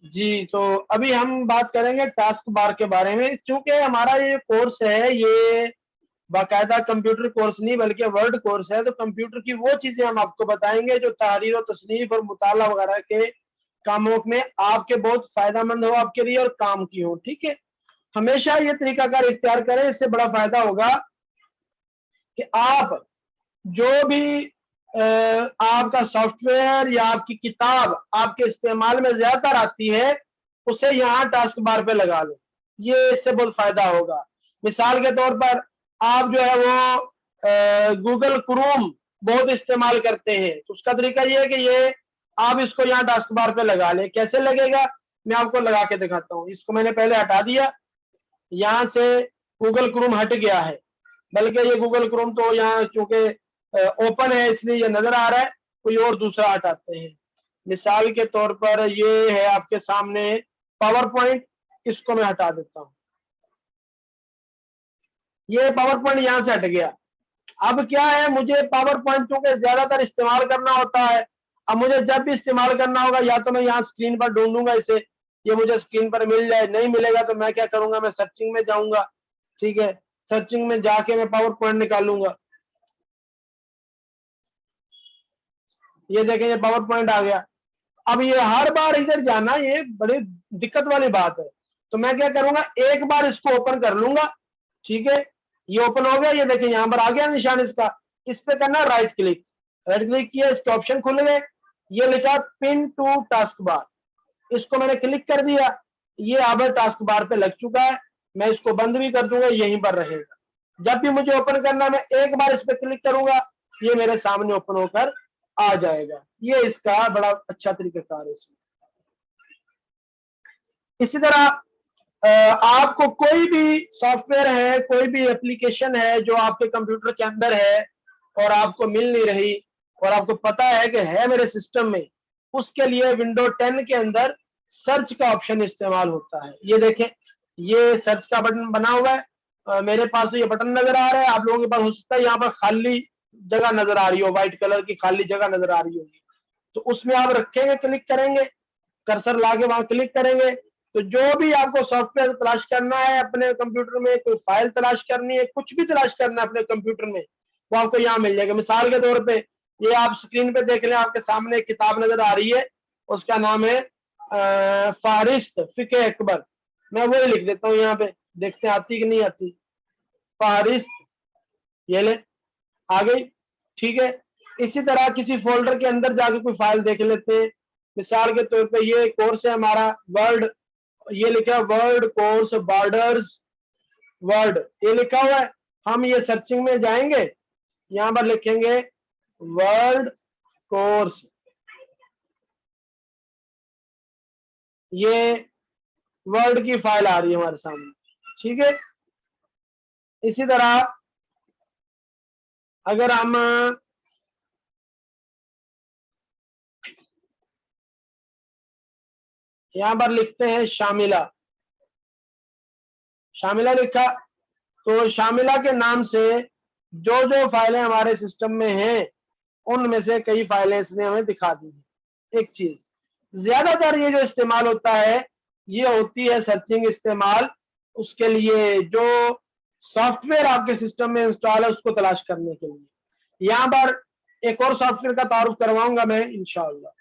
जी, तो अभी हम बात करेंगे टास्क बार के बारे में। क्योंकि हमारा ये कोर्स है, ये बाकायदा कंप्यूटर कोर्स नहीं बल्कि वर्ड कोर्स है, तो कंप्यूटर की वो चीजें हम आपको बताएंगे जो तहरीर और तसनीफ और मुताला वगैरह के कामों में आपके बहुत फायदेमंद हो आपके लिए और काम की हो। ठीक है, हमेशा ये तरीकाकार इख्तियार करें, इससे बड़ा फायदा होगा कि आप जो भी आपका सॉफ्टवेयर या आपकी किताब आपके इस्तेमाल में ज्यादातर आती है, उसे यहाँ टास्क बार पे लगा लो। ये इससे बहुत फायदा होगा। मिसाल के तौर पर आप जो है वो गूगल क्रोम बहुत इस्तेमाल करते हैं, तो उसका तरीका ये है कि ये आप इसको यहाँ टास्क बार पे लगा लें। कैसे लगेगा, मैं आपको लगा के दिखाता हूँ। इसको मैंने पहले हटा दिया, यहाँ से गूगल क्रोम हट गया है, बल्कि ये गूगल क्रोम तो यहाँ चूंकि ओपन है इसलिए ये नजर आ रहा है। कोई और दूसरा हटाते हैं। मिसाल के तौर पर ये है आपके सामने पावर पॉइंट, इसको मैं हटा देता हूं। ये पावर पॉइंट यहां से हट गया। अब क्या है, मुझे पावर पॉइंट चूंकि ज्यादातर इस्तेमाल करना होता है, अब मुझे जब भी इस्तेमाल करना होगा या तो मैं यहाँ स्क्रीन पर ढूंढूंगा इसे, ये मुझे स्क्रीन पर मिल जाए, नहीं मिलेगा तो मैं क्या करूंगा, मैं सर्चिंग में जाऊंगा। ठीक है, सर्चिंग में जाके मैं पावर पॉइंट निकालूंगा। ये देखें, ये पावर पॉइंट आ गया। अब ये हर बार इधर जाना ये बड़ी दिक्कत वाली बात है, तो मैं क्या करूंगा, एक बार इसको ओपन कर लूंगा। ठीक है, ये ओपन हो गया, ये देखिए यहां पर आ गया निशान इसका। इस पे करना राइट क्लिक, राइट क्लिक किया, इसके ऑप्शन खुल गए। ये लिखा पिन टू टास्क बार, इसको मैंने क्लिक कर दिया। ये अब टास्क बार पे लग चुका है। मैं इसको बंद भी कर दूंगा, यहीं पर रहेगा। जब भी मुझे ओपन करना, मैं एक बार इस पे क्लिक करूंगा, ये मेरे सामने ओपन होकर आ जाएगा। ये इसका बड़ा अच्छा तरीकाकार है इसमें। इसी तरह आपको कोई भी सॉफ्टवेयर है, कोई भी एप्लीकेशन है जो आपके कंप्यूटर के अंदर है और आपको मिल नहीं रही, और आपको पता है कि है मेरे सिस्टम में, उसके लिए विंडो 10 के अंदर सर्च का ऑप्शन इस्तेमाल होता है। ये देखें, ये सर्च का बटन बना हुआ है। मेरे पास तो ये बटन नजर आ रहा है, आप लोगों के पास हो सकता है यहाँ पर खाली जगह नजर आ रही हो, व्हाइट कलर की खाली जगह नजर आ रही होगी, तो उसमें आप रखेंगे, क्लिक करेंगे, कर्सर लाके वहां क्लिक करेंगे, तो जो भी आपको सॉफ्टवेयर तलाश करना है अपने कंप्यूटर में, कोई फाइल तलाश करनी है, कुछ भी तलाश करना है अपने कंप्यूटर में, वो आपको यहाँ मिल जाएगा। मिसाल के तौर पे ये आप स्क्रीन पे देख लें, आपके सामने एक किताब नजर आ रही है, उसका नाम है फारिस्त फिके अकबर। मैं वही लिख देता हूँ यहाँ पे, देखते हैं आती कि नहीं आती। फारिस्त, ये ले, आ गई। ठीक है, इसी तरह किसी फोल्डर के अंदर जाके कोई फाइल देख लेते हैं। मिसाल के तौर पे ये कोर्स है हमारा वर्ड, ये लिखा है वर्ड कोर्स बॉर्डर्स वर्ड, ये लिखा हुआ है। हम ये सर्चिंग में जाएंगे, यहां पर लिखेंगे वर्ड कोर्स, ये वर्ड की फाइल आ रही है हमारे सामने। ठीक है, इसी तरह अगर हम यहां पर लिखते हैं शामिला, शामिला लिखा, तो शामिला के नाम से जो जो फाइलें हमारे सिस्टम में हैं, उनमें से कई फाइलें इसने हमें दिखा दी है। एक चीज ज्यादातर ये जो इस्तेमाल होता है, ये होती है सर्चिंग इस्तेमाल, उसके लिए जो सॉफ्टवेयर आपके सिस्टम में इंस्टॉल है उसको तलाश करने के लिए। यहां पर एक और सॉफ्टवेयर का तारुफ करवाऊंगा मैं इंशाअल्लाह।